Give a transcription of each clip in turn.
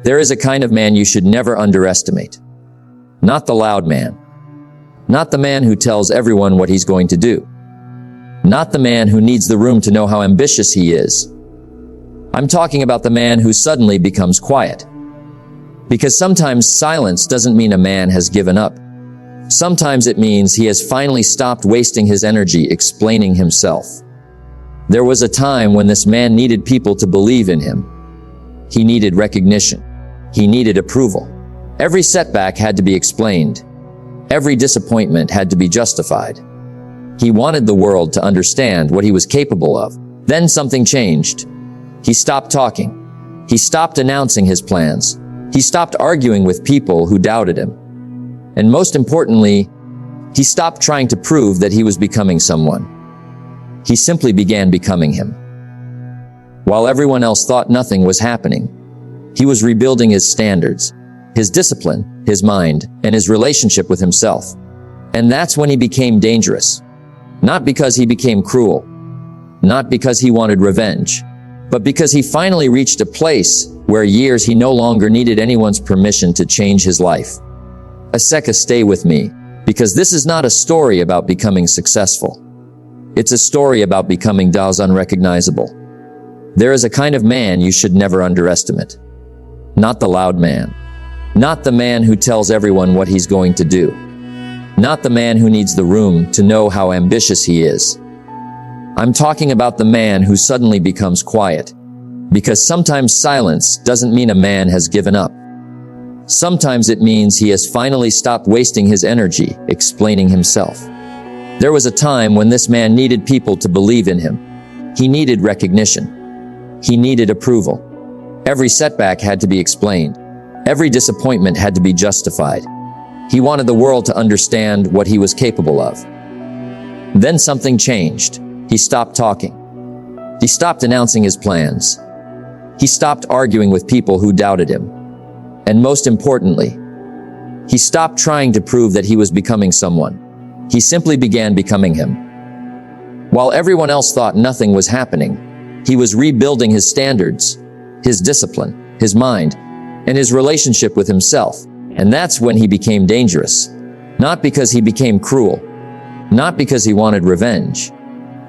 There is a kind of man you should never underestimate. Not the loud man. Not the man who tells everyone what he's going to do. Not the man who needs the room to know how ambitious he is. I'm talking about the man who suddenly becomes quiet. Because sometimes silence doesn't mean a man has given up. Sometimes it means he has finally stopped wasting his energy explaining himself. There was a time when this man needed people to believe in him. He needed recognition. He needed approval. Every setback had to be explained. Every disappointment had to be justified. He wanted the world to understand what he was capable of. Then something changed. He stopped talking. He stopped announcing his plans. He stopped arguing with people who doubted him. And most importantly, he stopped trying to prove that he was becoming someone. He simply began becoming him. While everyone else thought nothing was happening, he was rebuilding his standards, his discipline, his mind, and his relationship with himself. And that's when he became dangerous. Not because he became cruel, not because he wanted revenge, but because he finally reached a place where years he no longer needed anyone's permission to change his life. Aseka, stay with me, because this is not a story about becoming successful. It's a story about becoming Dao's unrecognizable. There is a kind of man you should never underestimate. Not the loud man. Not the man who tells everyone what he's going to do. Not the man who needs the room to know how ambitious he is. I'm talking about the man who suddenly becomes quiet. Because sometimes silence doesn't mean a man has given up. Sometimes it means he has finally stopped wasting his energy explaining himself. There was a time when this man needed people to believe in him. He needed recognition. He needed approval. Every setback had to be explained. Every disappointment had to be justified. He wanted the world to understand what he was capable of. Then something changed. He stopped talking. He stopped announcing his plans. He stopped arguing with people who doubted him. And most importantly, he stopped trying to prove that he was becoming someone. He simply began becoming him. While everyone else thought nothing was happening, he was rebuilding his standards, his discipline, his mind, and his relationship with himself. And that's when he became dangerous. Not because he became cruel, not because he wanted revenge,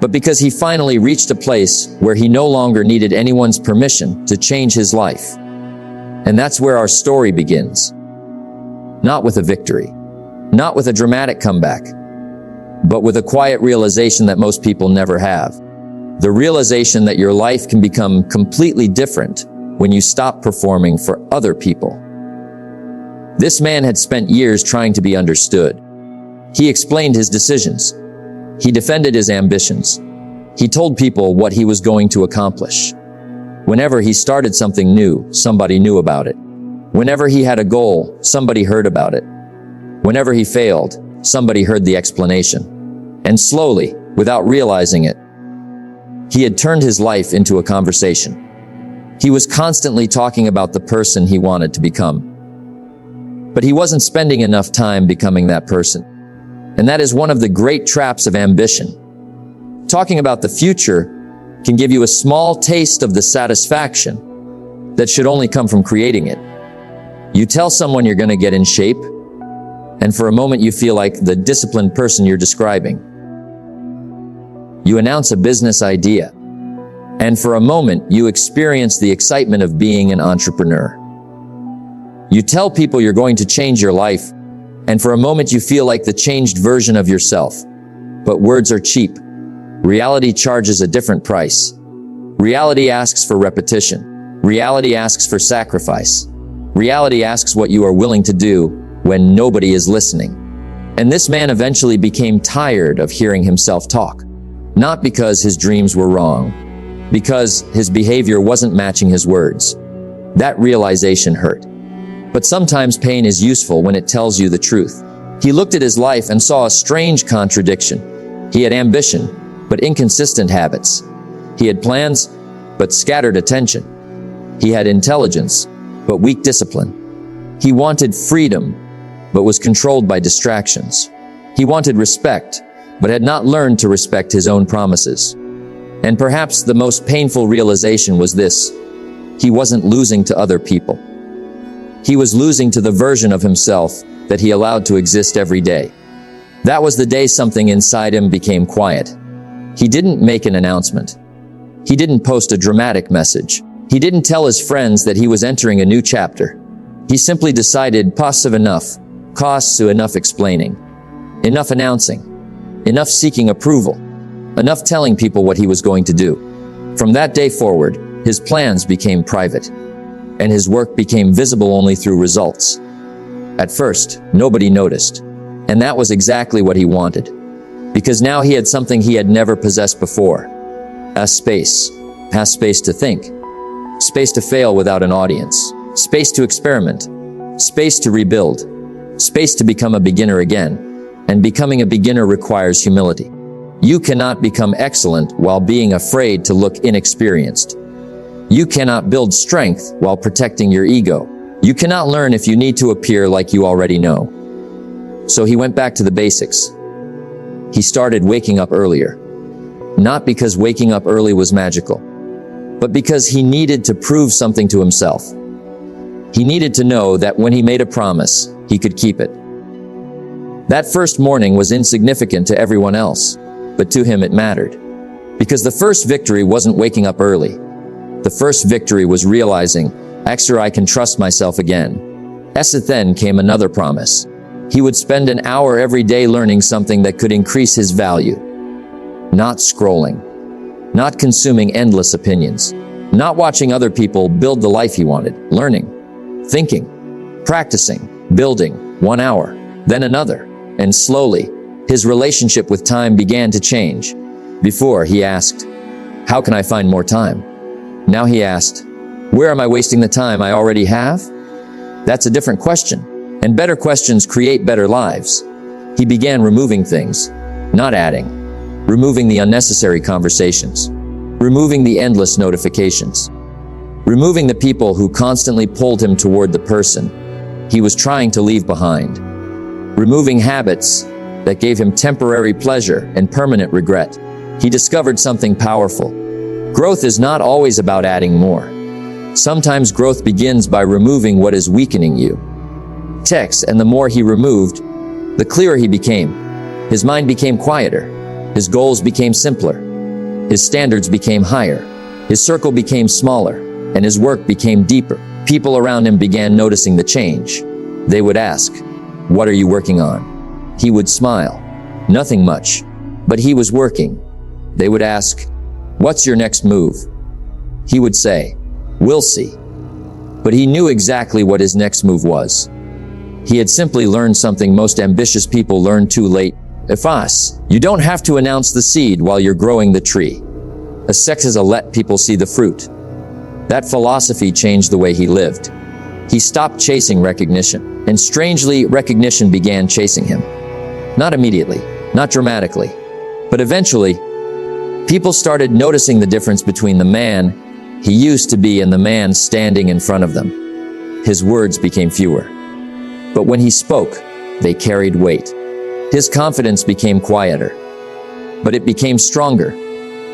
but because he finally reached a place where he no longer needed anyone's permission to change his life. And that's where our story begins. Not with a victory, not with a dramatic comeback, but with a quiet realization that most people never have. The realization that your life can become completely different when you stop performing for other people. This man had spent years trying to be understood. He explained his decisions. He defended his ambitions. He told people what he was going to accomplish. Whenever he started something new, somebody knew about it. Whenever he had a goal, somebody heard about it. Whenever he failed, somebody heard the explanation. And slowly, without realizing it, he had turned his life into a conversation. He was constantly talking about the person he wanted to become. But he wasn't spending enough time becoming that person. And that is one of the great traps of ambition. Talking about the future can give you a small taste of the satisfaction that should only come from creating it. You tell someone you're going to get in shape, and for a moment you feel like the disciplined person you're describing. You announce a business idea, and for a moment you experience the excitement of being an entrepreneur. You tell people you're going to change your life, and for a moment you feel like the changed version of yourself. But words are cheap. Reality charges a different price. Reality asks for repetition. Reality asks for sacrifice. Reality asks what you are willing to do when nobody is listening. And this man eventually became tired of hearing himself talk. Not because his dreams were wrong, because his behavior wasn't matching his words. That realization hurt. But sometimes pain is useful when it tells you the truth. He looked at his life and saw a strange contradiction. He had ambition, but inconsistent habits. He had plans, but scattered attention. He had intelligence, but weak discipline. He wanted freedom, but was controlled by distractions. He wanted respect, but had not learned to respect his own promises. And perhaps the most painful realization was this: he wasn't losing to other people. He was losing to the version of himself that he allowed to exist every day. That was the day something inside him became quiet. He didn't make an announcement. He didn't post a dramatic message. He didn't tell his friends that he was entering a new chapter. He simply decided passive enough, costs to enough explaining, enough announcing, enough seeking approval, enough telling people what he was going to do. From that day forward, his plans became private, and his work became visible only through results. At first, nobody noticed, and that was exactly what he wanted, because now he had something he had never possessed before. A space. Has space to think, space to fail without an audience, space to experiment, space to rebuild, space to become a beginner again. And becoming a beginner requires humility. You cannot become excellent while being afraid to look inexperienced. You cannot build strength while protecting your ego. You cannot learn if you need to appear like you already know. So he went back to the basics. He started waking up earlier. Not because waking up early was magical, but because he needed to prove something to himself. He needed to know that when he made a promise, he could keep it. That first morning was insignificant to everyone else, but to him it mattered. Because the first victory wasn't waking up early. The first victory was realizing, "Extra, I can trust myself again." Then came another promise. He would spend an hour every day learning something that could increase his value. Not scrolling. Not consuming endless opinions. Not watching other people build the life he wanted. Learning. Thinking. Practicing. Building. 1 hour. Then another. And slowly, his relationship with time began to change. Before, he asked, "How can I find more time?" Now he asked, "Where am I wasting the time I already have?" That's a different question. And better questions create better lives. He began removing things, not adding. Removing the unnecessary conversations. Removing the endless notifications. Removing the people who constantly pulled him toward the person he was trying to leave behind. Removing habits that gave him temporary pleasure and permanent regret. He discovered something powerful. Growth is not always about adding more. Sometimes growth begins by removing what is weakening you. And the more he removed, the clearer he became. His mind became quieter. His goals became simpler. His standards became higher. His circle became smaller, and his work became deeper. People around him began noticing the change. They would ask, "What are you working on?" He would smile. "Nothing much." But he was working. They would ask, "What's your next move?" He would say, "We'll see." But he knew exactly what his next move was. He had simply learned something most ambitious people learn too late. You don't have to announce the seed while you're growing the tree. Let people see the fruit. That philosophy changed the way he lived. He stopped chasing recognition, and strangely, recognition began chasing him. Not immediately, not dramatically, but eventually, people started noticing the difference between the man he used to be and the man standing in front of them. His words became fewer. But when he spoke, they carried weight. His confidence became quieter, but it became stronger.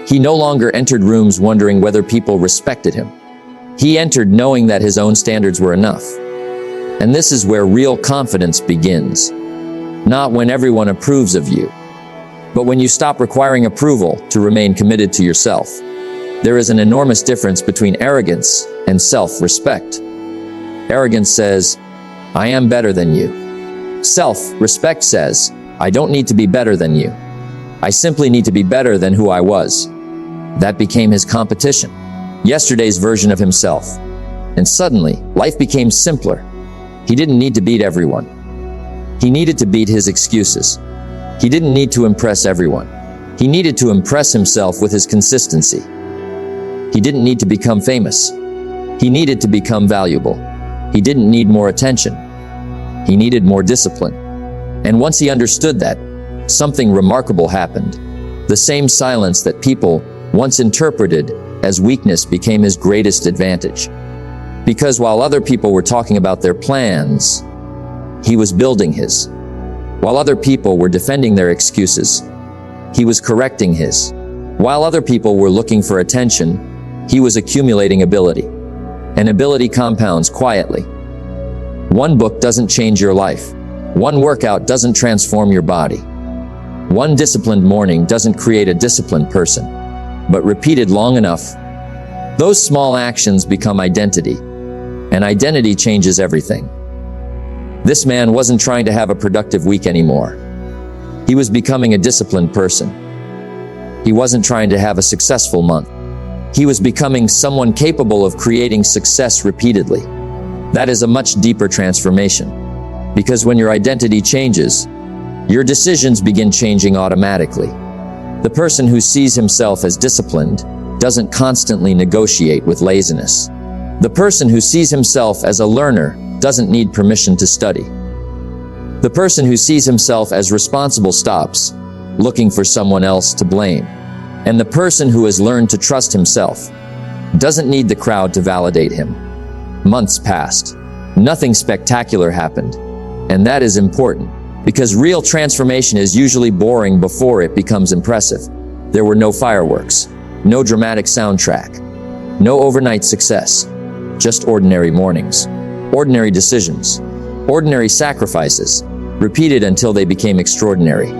He no longer entered rooms wondering whether people respected him. He entered knowing that his own standards were enough. And this is where real confidence begins. Not when everyone approves of you, but when you stop requiring approval to remain committed to yourself. There is an enormous difference between arrogance and self-respect. Arrogance says, "I am better than you." Self-respect says, "I don't need to be better than you. I simply need to be better than who I was." That became his competition, yesterday's version of himself. And suddenly, life became simpler. He didn't need to beat everyone. He needed to beat his excuses. He didn't need to impress everyone. He needed to impress himself with his consistency. He didn't need to become famous. He needed to become valuable. He didn't need more attention. He needed more discipline. And once he understood that, something remarkable happened. The same silence that people once interpreted as weakness became his greatest advantage. Because while other people were talking about their plans, he was building his. While other people were defending their excuses, he was correcting his. While other people were looking for attention, he was accumulating ability. And ability compounds quietly. One book doesn't change your life. One workout doesn't transform your body. One disciplined morning doesn't create a disciplined person. But repeated long enough, those small actions become identity, and identity changes everything. This man wasn't trying to have a productive week anymore. He was becoming a disciplined person. He wasn't trying to have a successful month. He was becoming someone capable of creating success repeatedly. That is a much deeper transformation. Because when your identity changes, your decisions begin changing automatically. The person who sees himself as disciplined doesn't constantly negotiate with laziness. The person who sees himself as a learner doesn't need permission to study. The person who sees himself as responsible stops looking for someone else to blame. And the person who has learned to trust himself doesn't need the crowd to validate him. Months passed. Nothing spectacular happened. And that is important, because real transformation is usually boring before it becomes impressive. There were no fireworks, no dramatic soundtrack, no overnight success, just ordinary mornings, ordinary decisions, ordinary sacrifices, repeated until they became extraordinary.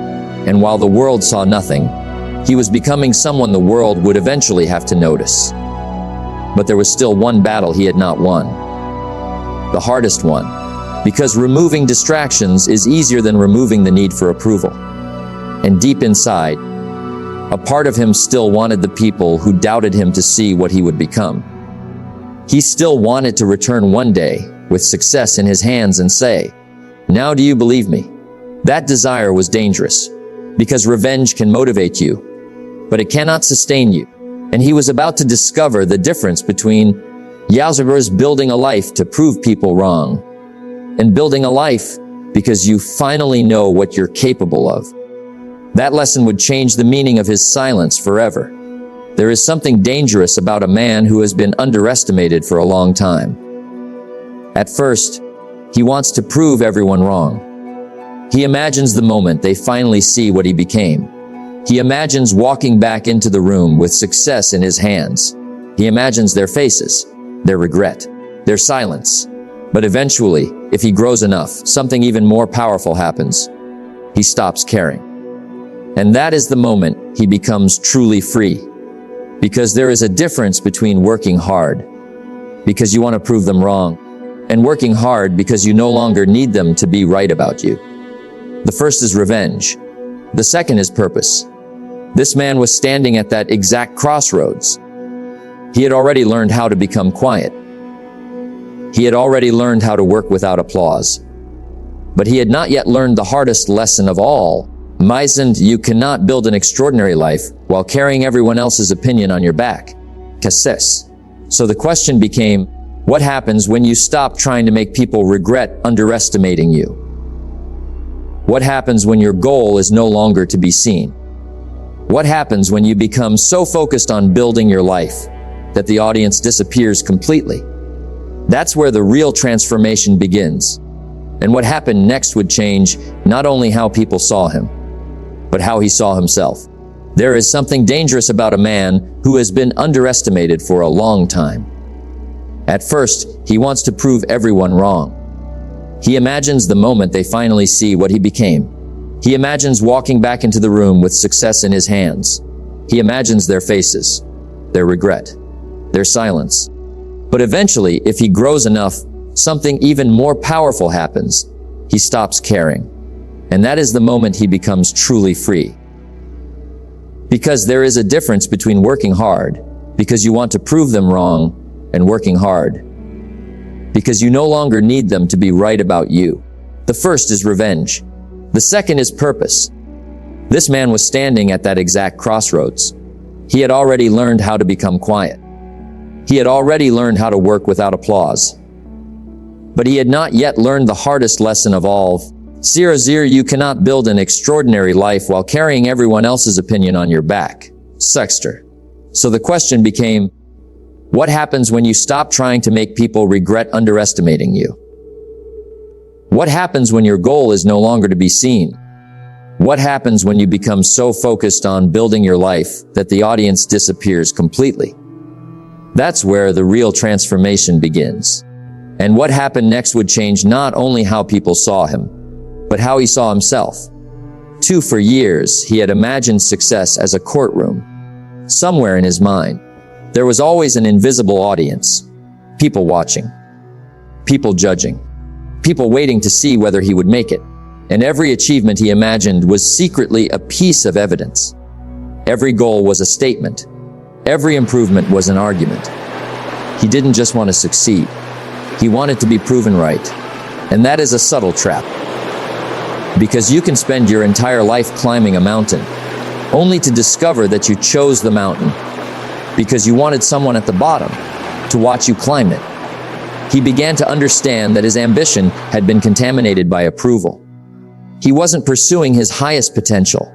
And while the world saw nothing, he was becoming someone the world would eventually have to notice. But there was still one battle he had not won. The hardest one, because removing distractions is easier than removing the need for approval. And deep inside, a part of him still wanted the people who doubted him to see what he would become. He still wanted to return one day with success in his hands and say, "Now do you believe me?" That desire was dangerous, because revenge can motivate you, but it cannot sustain you. And he was about to discover the difference between Yalzabur's building a life to prove people wrong, and building a life because you finally know what you're capable of. That lesson would change the meaning of his silence forever. There is something dangerous about a man who has been underestimated for a long time. At first, he wants to prove everyone wrong. He imagines the moment they finally see what he became. He imagines walking back into the room with success in his hands. He imagines their faces, their regret, their silence. But eventually, if he grows enough, something even more powerful happens. He stops caring. And that is the moment he becomes truly free. Because there is a difference between working hard, because you want to prove them wrong, and working hard because you no longer need them to be right about you. The first is revenge. The second is purpose. This man was standing at that exact crossroads. He had already learned how to become quiet. He had already learned how to work without applause. But he had not yet learned the hardest lesson of all. Meisend, you cannot build an extraordinary life while carrying everyone else's opinion on your back. Cassis. So the question became, what happens when you stop trying to make people regret underestimating you? What happens when your goal is no longer to be seen? What happens when you become so focused on building your life that the audience disappears completely? That's where the real transformation begins. And what happened next would change not only how people saw him, but how he saw himself. There is something dangerous about a man who has been underestimated for a long time. At first, he wants to prove everyone wrong. He imagines the moment they finally see what he became. He imagines walking back into the room with success in his hands. He imagines their faces, their regret, their silence. But eventually, if he grows enough, something even more powerful happens. He stops caring. And that is the moment he becomes truly free. Because there is a difference between working hard, because you want to prove them wrong, and working hard, because you no longer need them to be right about you. The first is revenge. The second is purpose. This man was standing at that exact crossroads. He had already learned how to become quiet. He had already learned how to work without applause. But he had not yet learned the hardest lesson of all. Sirazir, you cannot build an extraordinary life while carrying everyone else's opinion on your back. Sexter. So the question became, what happens when you stop trying to make people regret underestimating you? What happens when your goal is no longer to be seen? What happens when you become so focused on building your life that the audience disappears completely? That's where the real transformation begins. And what happened next would change not only how people saw him, but how he saw himself. For years, he had imagined success as a courtroom. Somewhere in his mind, there was always an invisible audience. People watching. People judging. People waiting to see whether he would make it. And every achievement he imagined was secretly a piece of evidence. Every goal was a statement. Every improvement was an argument. He didn't just want to succeed. He wanted to be proven right. And that is a subtle trap. Because you can spend your entire life climbing a mountain, only to discover that you chose the mountain because you wanted someone at the bottom to watch you climb it. He began to understand that his ambition had been contaminated by approval. He wasn't pursuing his highest potential.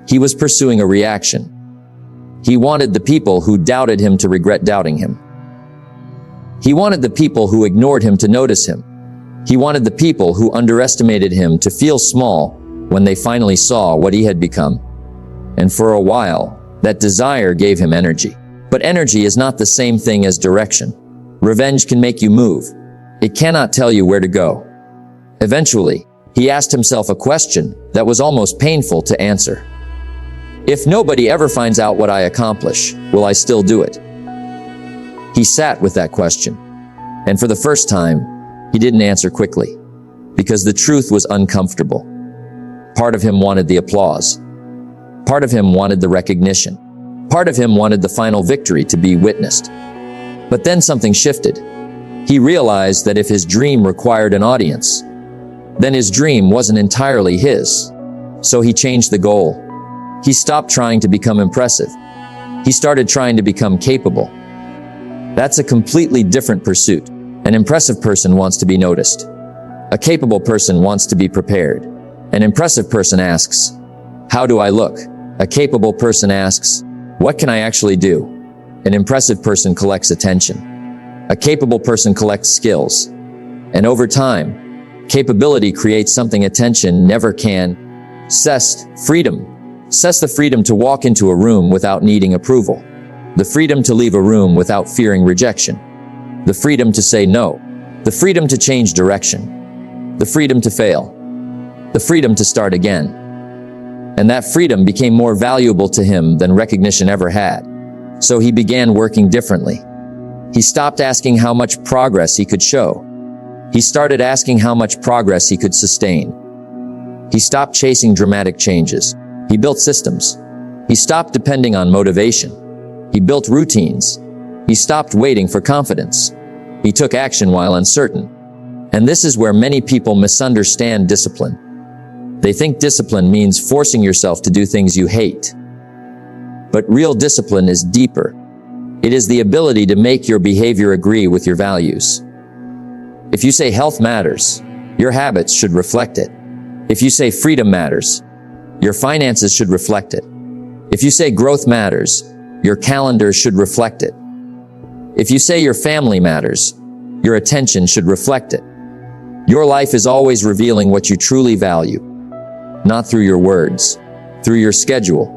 He was pursuing a reaction. He wanted the people who doubted him to regret doubting him. He wanted the people who ignored him to notice him. He wanted the people who underestimated him to feel small when they finally saw what he had become. And for a while, that desire gave him energy. But energy is not the same thing as direction. Revenge can make you move. It cannot tell you where to go. Eventually, he asked himself a question that was almost painful to answer. If nobody ever finds out what I accomplish, will I still do it? He sat with that question. And for the first time, he didn't answer quickly, because the truth was uncomfortable. Part of him wanted the applause. Part of him wanted the recognition. Part of him wanted the final victory to be witnessed. But then something shifted. He realized that if his dream required an audience, then his dream wasn't entirely his. So he changed the goal. He stopped trying to become impressive. He started trying to become capable. That's a completely different pursuit. An impressive person wants to be noticed. A capable person wants to be prepared. An impressive person asks, how do I look? A capable person asks, what can I actually do? An impressive person collects attention. A capable person collects skills. And over time, capability creates something attention never can. Freedom. The freedom to walk into a room without needing approval. The freedom to leave a room without fearing rejection. The freedom to say no. The freedom to change direction. The freedom to fail. The freedom to start again. And that freedom became more valuable to him than recognition ever had. So he began working differently. He stopped asking how much progress he could show. He started asking how much progress he could sustain. He stopped chasing dramatic changes. He built systems. He stopped depending on motivation. He built routines. He stopped waiting for confidence. He took action while uncertain. And this is where many people misunderstand discipline. They think discipline means forcing yourself to do things you hate. But real discipline is deeper. It is the ability to make your behavior agree with your values. If you say health matters, your habits should reflect it. If you say freedom matters, your finances should reflect it. If you say growth matters, your calendar should reflect it. If you say your family matters, your attention should reflect it. Your life is always revealing what you truly value, not through your words, through your schedule.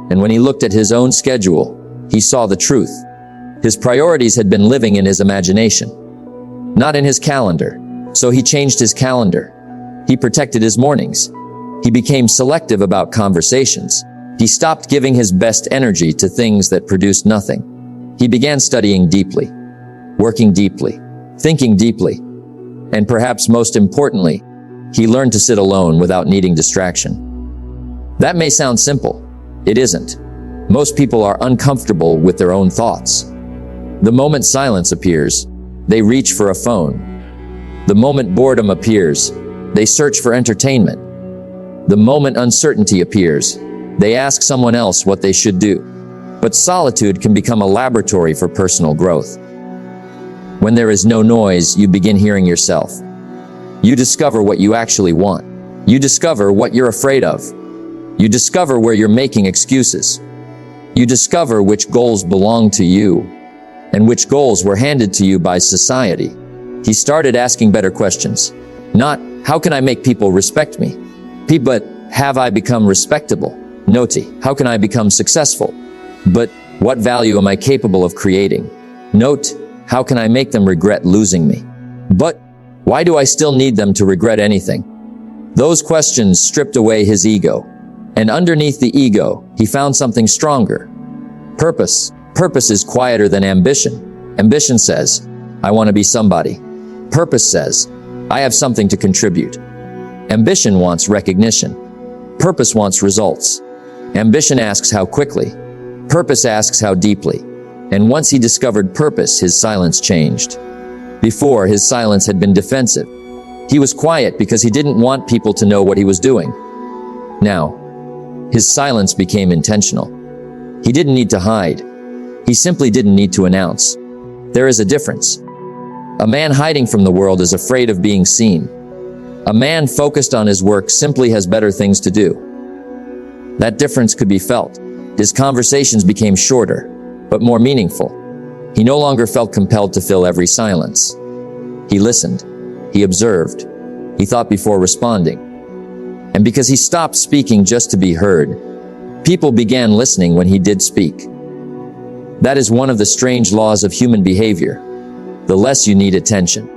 And when he looked at his own schedule, he saw the truth. His priorities had been living in his imagination, not in his calendar. So he changed his calendar. He protected his mornings. He became selective about conversations. He stopped giving his best energy to things that produced nothing. He began studying deeply, working deeply, thinking deeply, and perhaps most importantly, he learned to sit alone without needing distraction. That may sound simple. It isn't. Most people are uncomfortable with their own thoughts. The moment silence appears, they reach for a phone. The moment boredom appears, they search for entertainment. The moment uncertainty appears, they ask someone else what they should do. But solitude can become a laboratory for personal growth. When there is no noise, you begin hearing yourself. You discover what you actually want. You discover what you're afraid of. You discover where you're making excuses. You discover which goals belong to you and which goals were handed to you by society. He started asking better questions. Not, how can I make people respect me? But, have I become respectable? Noti, how can I become successful? But, what value am I capable of creating? Note, how can I make them regret losing me? But why do I still need them to regret anything? Those questions stripped away his ego. And underneath the ego, he found something stronger. Purpose. Purpose is quieter than ambition. Ambition says, I want to be somebody. Purpose says, I have something to contribute. Ambition wants recognition. Purpose wants results. Ambition asks how quickly. Purpose asks how deeply. And once he discovered purpose, his silence changed. Before, his silence had been defensive. He was quiet because he didn't want people to know what he was doing. Now, his silence became intentional. He didn't need to hide. He simply didn't need to announce. There is a difference. A man hiding from the world is afraid of being seen. A man focused on his work simply has better things to do. That difference could be felt. His conversations became shorter, but more meaningful. He no longer felt compelled to fill every silence. He listened. He observed. He thought before responding. And because he stopped speaking just to be heard, people began listening when he did speak. That is one of the strange laws of human behavior. The less you need attention,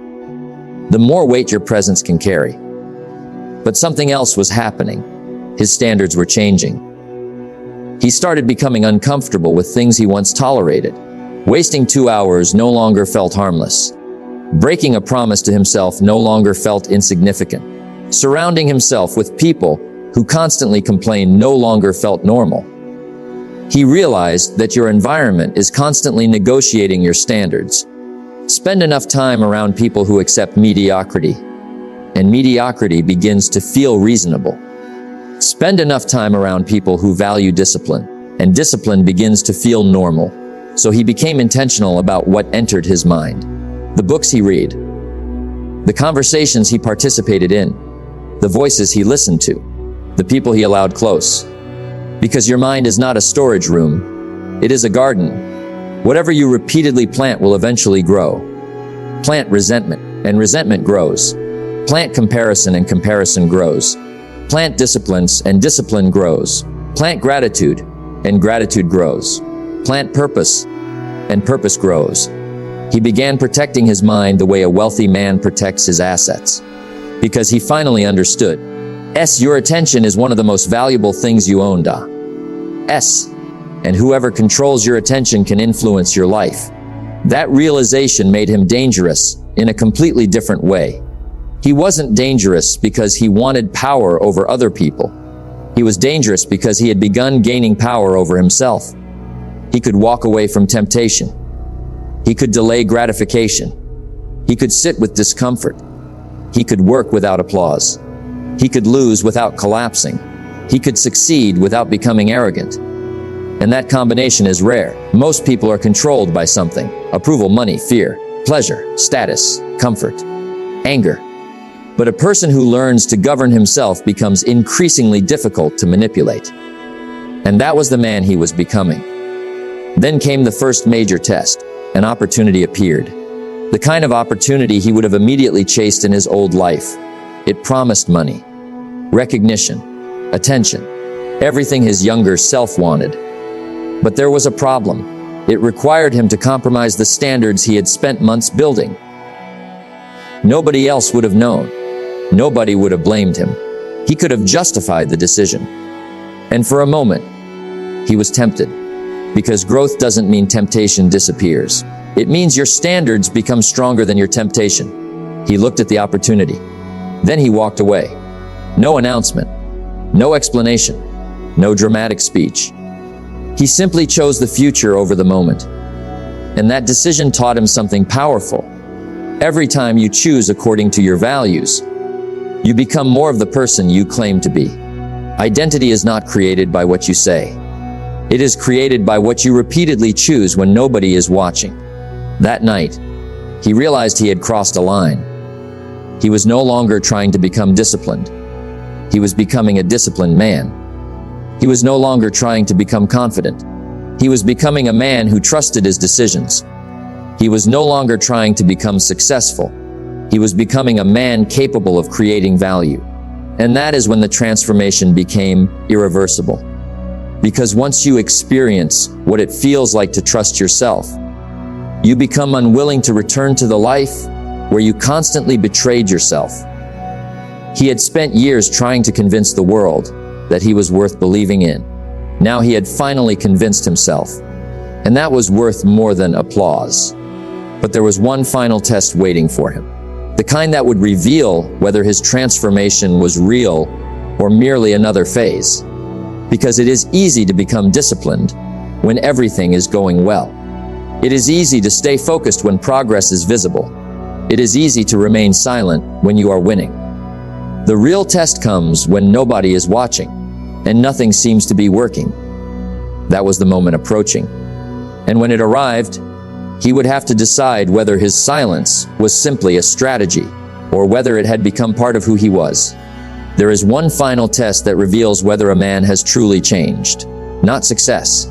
the more weight your presence can carry. But something else was happening. His standards were changing. He started becoming uncomfortable with things he once tolerated. Wasting 2 hours no longer felt harmless. Breaking a promise to himself no longer felt insignificant. Surrounding himself with people who constantly complained no longer felt normal. He realized that your environment is constantly negotiating your standards. Spend enough time around people who accept mediocrity, and mediocrity begins to feel reasonable. Spend enough time around people who value discipline, and discipline begins to feel normal. So he became intentional about what entered his mind. The books he read, the conversations he participated in, the voices he listened to, the people he allowed close. Because your mind is not a storage room, it is a garden. Whatever you repeatedly plant will eventually grow. Plant resentment, and resentment grows. Plant comparison, and comparison grows. Plant disciplines, and discipline grows. Plant gratitude, and gratitude grows. Plant purpose, and purpose grows. He began protecting his mind the way a wealthy man protects his assets. Because he finally understood. Your attention is one of the most valuable things you own, and whoever controls your attention can influence your life. That realization made him dangerous in a completely different way. He wasn't dangerous because he wanted power over other people. He was dangerous because he had begun gaining power over himself. He could walk away from temptation. He could delay gratification. He could sit with discomfort. He could work without applause. He could lose without collapsing. He could succeed without becoming arrogant. And that combination is rare. Most people are controlled by something: approval, money, fear, pleasure, status, comfort, anger. But a person who learns to govern himself becomes increasingly difficult to manipulate. And that was the man he was becoming. Then came the first major test. An opportunity appeared. The kind of opportunity he would have immediately chased in his old life. It promised money, recognition, attention, everything his younger self wanted. But there was a problem. It required him to compromise the standards he had spent months building. Nobody else would have known. Nobody would have blamed him. He could have justified the decision. And for a moment, he was tempted. Because growth doesn't mean temptation disappears. It means your standards become stronger than your temptation. He looked at the opportunity. Then he walked away. No announcement. No explanation. No dramatic speech. He simply chose the future over the moment. And that decision taught him something powerful. Every time you choose according to your values, you become more of the person you claim to be. Identity is not created by what you say. It is created by what you repeatedly choose when nobody is watching. That night, he realized he had crossed a line. He was no longer trying to become disciplined. He was becoming a disciplined man. He was no longer trying to become confident. He was becoming a man who trusted his decisions. He was no longer trying to become successful. He was becoming a man capable of creating value. And that is when the transformation became irreversible. Because once you experience what it feels like to trust yourself, you become unwilling to return to the life where you constantly betrayed yourself. He had spent years trying to convince the world that he was worth believing in. Now he had finally convinced himself, and that was worth more than applause. But there was one final test waiting for him, the kind that would reveal whether his transformation was real or merely another phase. Because it is easy to become disciplined when everything is going well. It is easy to stay focused when progress is visible. It is easy to remain silent when you are winning. The real test comes when nobody is watching and nothing seems to be working. That was the moment approaching. And when it arrived, he would have to decide whether his silence was simply a strategy or whether it had become part of who he was. There is one final test that reveals whether a man has truly changed. Not success,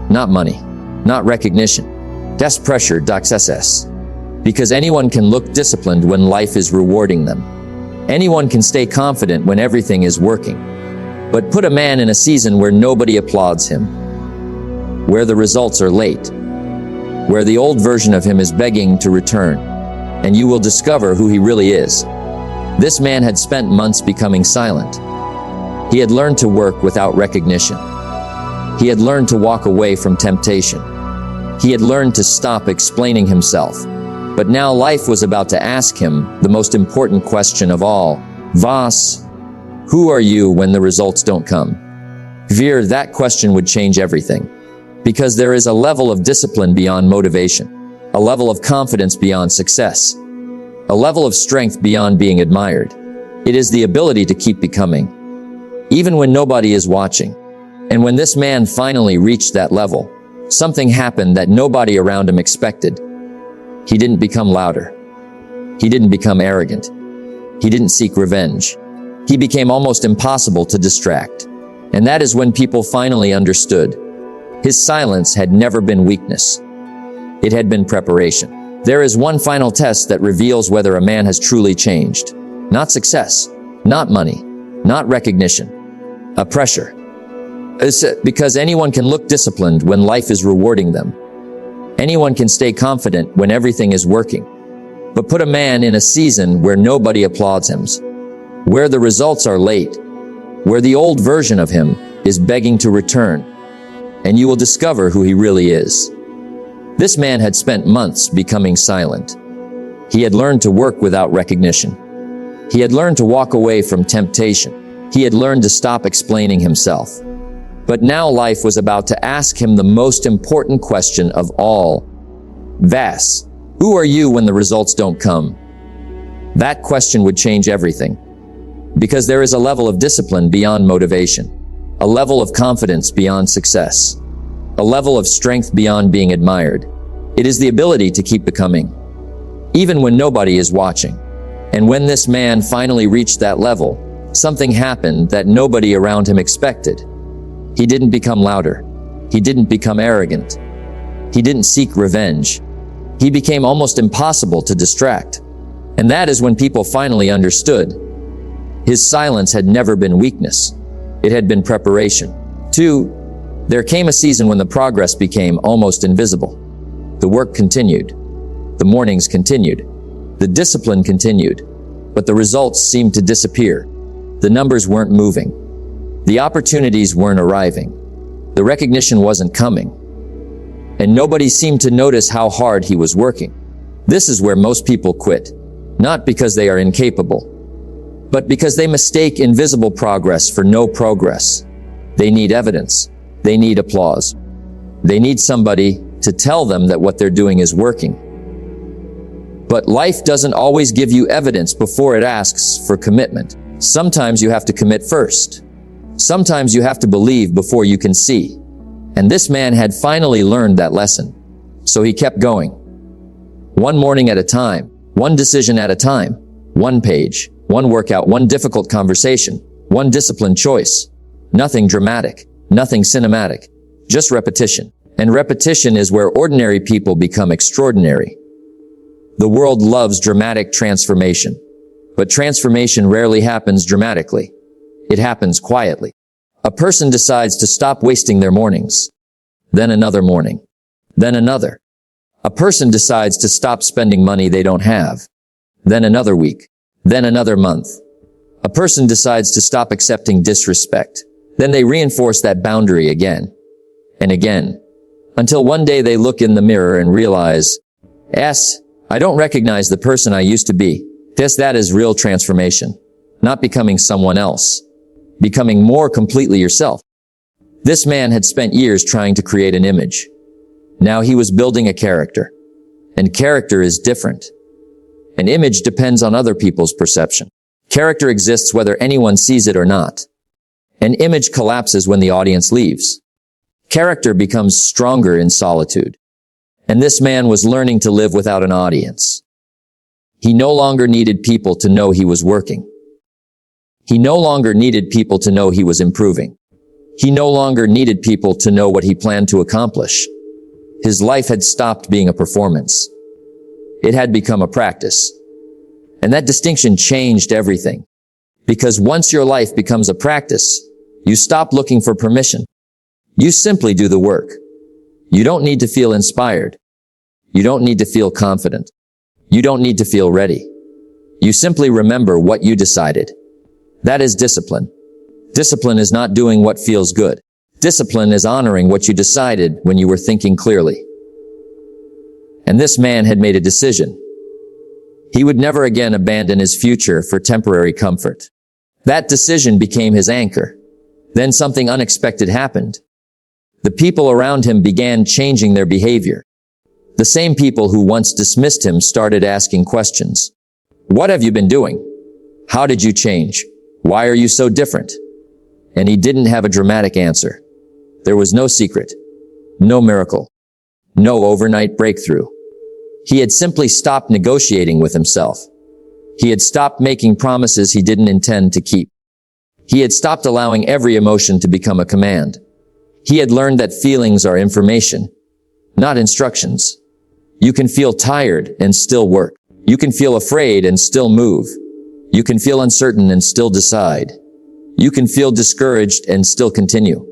not money, not recognition. Test pressure success. Because anyone can look disciplined when life is rewarding them. Anyone can stay confident when everything is working. But put a man in a season where nobody applauds him, where the results are late, where the old version of him is begging to return, and you will discover who he really is. This man had spent months becoming silent. He had learned to work without recognition. He had learned to walk away from temptation. He had learned to stop explaining himself. But now life was about to ask him the most important question of all. Was, who are you when the results don't come? Veer, that question would change everything. Because there is a level of discipline beyond motivation, a level of confidence beyond success, a level of strength beyond being admired. It is the ability to keep becoming, even when nobody is watching. And when this man finally reached that level, something happened that nobody around him expected. He didn't become louder. He didn't become arrogant. He didn't seek revenge. He became almost impossible to distract. And that is when people finally understood. His silence had never been weakness. It had been preparation. There is one final test that reveals whether a man has truly changed. Not success, not money, not recognition, a pressure. Because anyone can look disciplined when life is rewarding them. Anyone can stay confident when everything is working. But put a man in a season where nobody applauds him, where the results are late, where the old version of him is begging to return, and you will discover who he really is. This man had spent months becoming silent. He had learned to work without recognition. He had learned to walk away from temptation. He had learned to stop explaining himself. But now life was about to ask him the most important question of all. Vas, who are you when the results don't come? That question would change everything. Because there is a level of discipline beyond motivation, a level of confidence beyond success, a level of strength beyond being admired. It is the ability to keep becoming, even when nobody is watching. And when this man finally reached that level, something happened that nobody around him expected. He didn't become louder. He didn't become arrogant. He didn't seek revenge. He became almost impossible to distract. And that is when people finally understood. His silence had never been weakness. It had been preparation. 2, there came a season when the progress became almost invisible. The work continued. The mornings continued. The discipline continued. But the results seemed to disappear. The numbers weren't moving. The opportunities weren't arriving. The recognition wasn't coming. And nobody seemed to notice how hard he was working. This is where most people quit. Not because they are incapable, but because they mistake invisible progress for no progress. They need evidence. They need applause. They need somebody to tell them that what they're doing is working. But life doesn't always give you evidence before it asks for commitment. Sometimes you have to commit first. Sometimes you have to believe before you can see. And this man had finally learned that lesson. So he kept going. One morning at a time, one decision at a time, one page, one workout, one difficult conversation, one disciplined choice. Nothing dramatic, nothing cinematic, just repetition. And repetition is where ordinary people become extraordinary. The world loves dramatic transformation, but transformation rarely happens dramatically. It happens quietly. A person decides to stop wasting their mornings. Then another morning. Then another. A person decides to stop spending money they don't have. then another week, then another month. A person decides to stop accepting disrespect. Then they reinforce that boundary again and again, until one day they look in the mirror and realize, I don't recognize the person I used to be. That is real transformation. Not becoming someone else. Becoming more completely yourself. This man had spent years trying to create an image. Now he was building a character. And character is different. An image depends on other people's perception. Character exists whether anyone sees it or not. An image collapses when the audience leaves. Character becomes stronger in solitude. And this man was learning to live without an audience. He no longer needed people to know he was working. He no longer needed people to know he was improving. He no longer needed people to know what he planned to accomplish. His life had stopped being a performance. It had become a practice. And that distinction changed everything. Because once your life becomes a practice, you stop looking for permission. You simply do the work. You don't need to feel inspired. You don't need to feel confident. You don't need to feel ready. You simply remember what you decided. That is discipline. Discipline is not doing what feels good. Discipline is honoring what you decided when you were thinking clearly. And this man had made a decision. He would never again abandon his future for temporary comfort. That decision became his anchor. Then something unexpected happened. The people around him began changing their behavior. The same people who once dismissed him started asking questions. What have you been doing? How did you change? Why are you so different? And he didn't have a dramatic answer. There was no secret, no miracle, no overnight breakthrough. He had simply stopped negotiating with himself. He had stopped making promises he didn't intend to keep. He had stopped allowing every emotion to become a command. He had learned that feelings are information, not instructions. You can feel tired and still work. You can feel afraid and still move. You can feel uncertain and still decide. You can feel discouraged and still continue.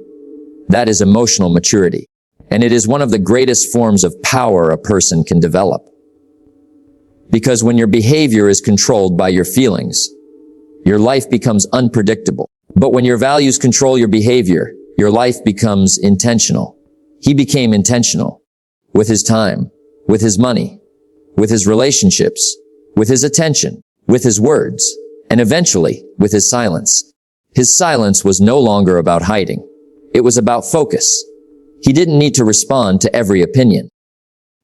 That is emotional maturity. And it is one of the greatest forms of power a person can develop. Because when your behavior is controlled by your feelings, your life becomes unpredictable. But when your values control your behavior, your life becomes intentional. He became intentional with his time, with his money, with his relationships, with his attention, with his words, and eventually with his silence. His silence was no longer about hiding. It was about focus. He didn't need to respond to every opinion.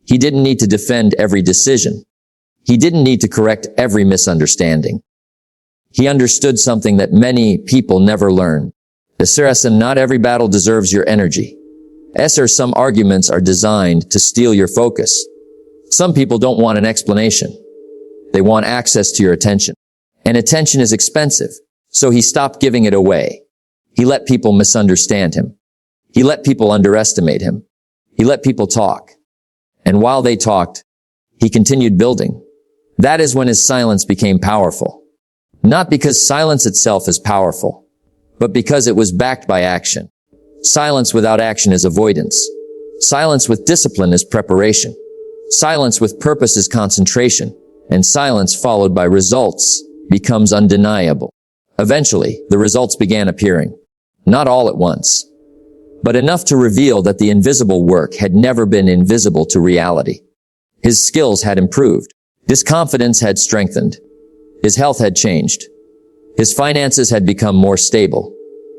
He didn't need to defend every decision. He didn't need to correct every misunderstanding. He understood something that many people never learn. Not every battle deserves your energy. Some arguments are designed to steal your focus. Some people don't want an explanation. They want access to your attention. And attention is expensive. So he stopped giving it away. He let people misunderstand him. He let people underestimate him. He let people talk. And while they talked, he continued building. That is when his silence became powerful. Not because silence itself is powerful, but because it was backed by action. Silence without action is avoidance. Silence with discipline is preparation. Silence with purpose is concentration. And silence followed by results becomes undeniable. Eventually, the results began appearing. Not all at once, but enough to reveal that the invisible work had never been invisible to reality. His skills had improved. His confidence had strengthened. His health had changed. His finances had become more stable.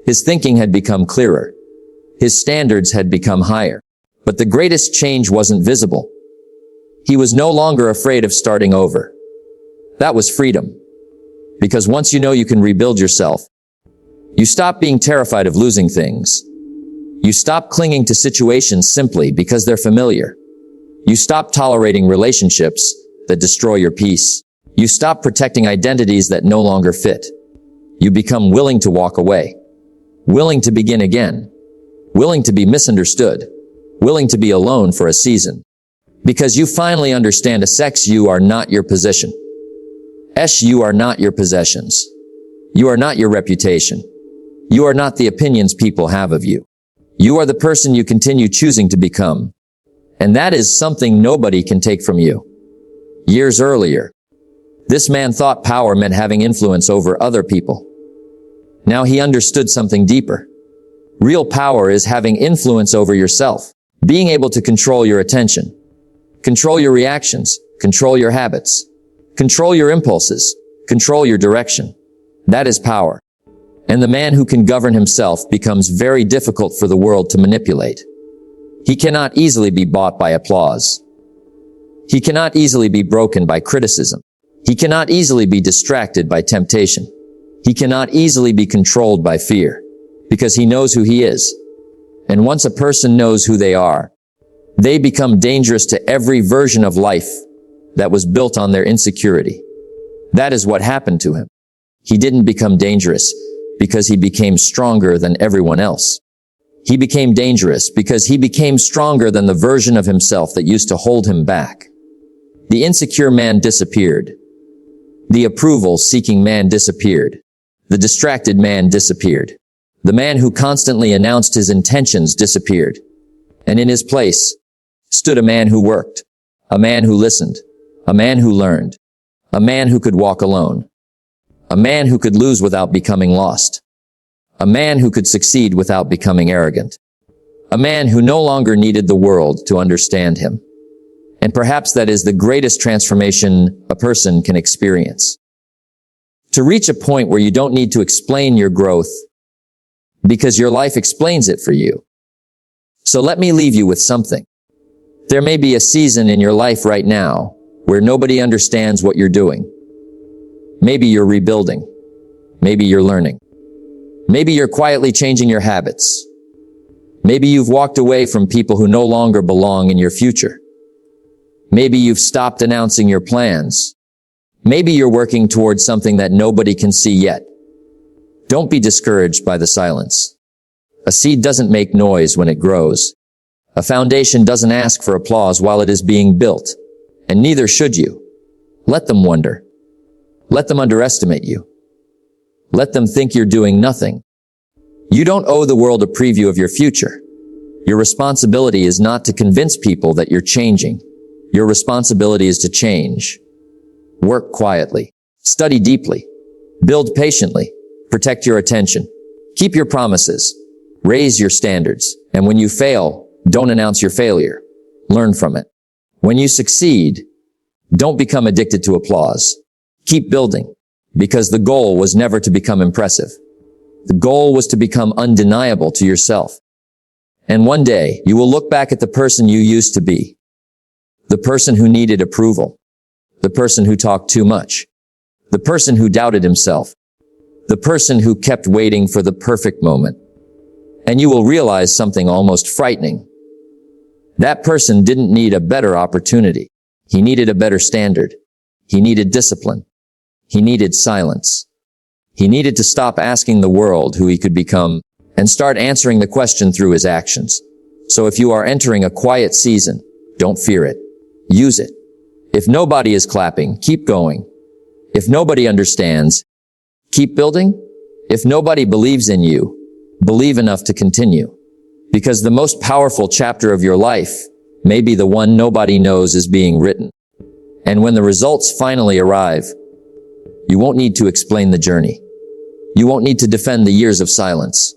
His thinking had become clearer. His standards had become higher. But the greatest change wasn't visible. He was no longer afraid of starting over. That was freedom. Because once you know you can rebuild yourself, you stop being terrified of losing things. You stop clinging to situations simply because they're familiar. You stop tolerating relationships that destroy your peace. You stop protecting identities that no longer fit. You become willing to walk away, willing to begin again, willing to be misunderstood, willing to be alone for a season. Because you finally understand you are not your position. You are not your possessions. You are not your reputation. You are not the opinions people have of you. You are the person you continue choosing to become. And that is something nobody can take from you. Years earlier, This man thought power meant having influence over other people. Now he understood something deeper. Real power is having influence over yourself, being able to control your attention, control your reactions, control your habits, control your impulses, control your direction. That is power. And the man who can govern himself becomes very difficult for the world to manipulate. He cannot easily be bought by applause. He cannot easily be broken by criticism. He cannot easily be distracted by temptation. He cannot easily be controlled by fear, because he knows who he is. And once a person knows who they are, they become dangerous to every version of life that was built on their insecurity. That is what happened to him. He didn't become dangerous because he became stronger than everyone else. He became dangerous because he became stronger than the version of himself that used to hold him back. The insecure man disappeared. The approval-seeking man disappeared. The distracted man disappeared. The man who constantly announced his intentions disappeared. And in his place stood a man who worked, a man who listened, a man who learned, a man who could walk alone, a man who could lose without becoming lost, a man who could succeed without becoming arrogant, a man who no longer needed the world to understand him. And perhaps that is the greatest transformation a person can experience. To reach a point where you don't need to explain your growth because your life explains it for you. So let me leave you with something. There may be a season in your life right now where nobody understands what you're doing. Maybe you're rebuilding. Maybe you're learning. Maybe you're quietly changing your habits. Maybe you've walked away from people who no longer belong in your future. Maybe you've stopped announcing your plans. Maybe you're working towards something that nobody can see yet. Don't be discouraged by the silence. A seed doesn't make noise when it grows. A foundation doesn't ask for applause while it is being built, and neither should you. Let them wonder. Let them underestimate you. Let them think you're doing nothing. You don't owe the world a preview of your future. Your responsibility is not to convince people that you're changing. Your responsibility is to change. Work quietly. Study deeply. Build patiently. Protect your attention. Keep your promises. Raise your standards. And when you fail, don't announce your failure. Learn from it. When you succeed, don't become addicted to applause. Keep building, because the goal was never to become impressive. The goal was to become undeniable to yourself. And one day, you will look back at the person you used to be. The person who needed approval. The person who talked too much. The person who doubted himself. The person who kept waiting for the perfect moment. And you will realize something almost frightening. That person didn't need a better opportunity. He needed a better standard. He needed discipline. He needed silence. He needed to stop asking the world who he could become and start answering the question through his actions. So if you are entering a quiet season, don't fear it. Use it. If nobody is clapping, keep going. If nobody understands, keep building. If nobody believes in you, believe enough to continue. Because the most powerful chapter of your life may be the one nobody knows is being written. And when the results finally arrive, you won't need to explain the journey. You won't need to defend the years of silence.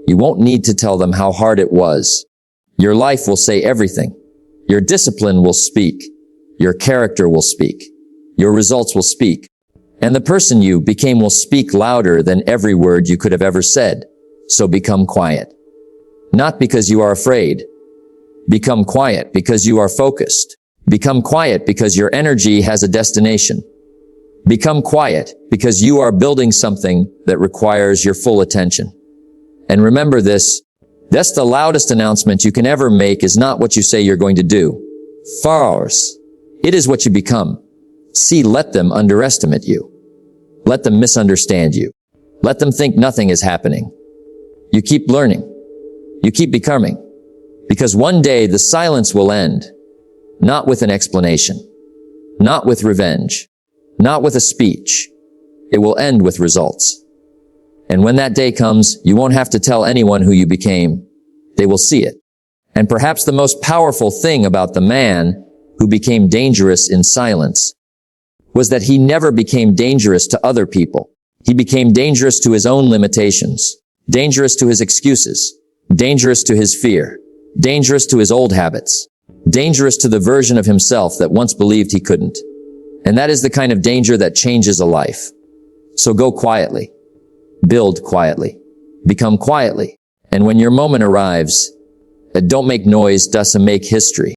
You won't need to tell them how hard it was. Your life will say everything. Your discipline will speak. Your character will speak. Your results will speak. And the person you became will speak louder than every word you could have ever said. So become quiet. Not because you are afraid. Become quiet because you are focused. Become quiet because your energy has a destination. Become quiet because you are building something that requires your full attention. And remember this, that's the loudest announcement you can ever make is not what you say you're going to do. Farce. It is what you become. See, let them underestimate you. Let them misunderstand you. Let them think nothing is happening. You keep learning. You keep becoming. Because one day the silence will end. Not with an explanation. Not with revenge. Not with a speech. It will end with results. And when that day comes, you won't have to tell anyone who you became. They will see it. And perhaps the most powerful thing about the man who became dangerous in silence was that he never became dangerous to other people. He became dangerous to his own limitations, dangerous to his excuses, dangerous to his fear, dangerous to his old habits, dangerous to the version of himself that once believed he couldn't. And that is the kind of danger that changes a life. So go quietly, build quietly, become quietly, and when your moment arrives, don't make noise, doesn't make history.